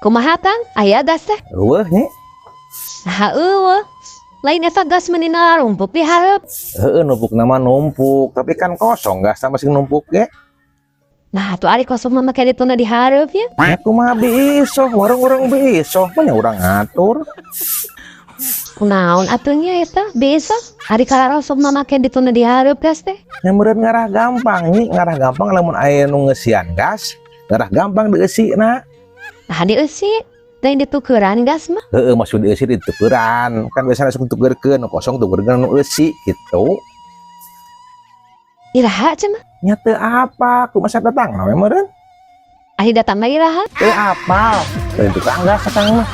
Kumaha Kang? Aya gas teh? Eueuh nya. Eueuh. Lain eta gas menina rumpuk di hareup. Heeh, numpuk nama numpuk, tapi kan kosong gas sama sing numpuk ge. Nah, tuh ari kosong mah make dituna di hareup ya. Ya kumaha biso, warung-warung biso, mah nya urang ngatur. Kunaon atuh nya eta? Bisa. Ari karosok mah make dituna di hareup gas teh. Nya meureun ngarah gampang nya, ngarah gampang lamun aya nu ngeusian gas, ngarah gampang deueusina. Nah, dieusi. Lain ditukeran gas mah. Heeh, maksud dieusi ditukeran. Kan biasana langsung tukeurkeun, nu kosong tukeurkeun nu eusi gitu. Iraha cenah. Nya teu apa, kumaha datang we meureun? Ari datang mah iraha. Teu apa. Lain tukang gas akang mah.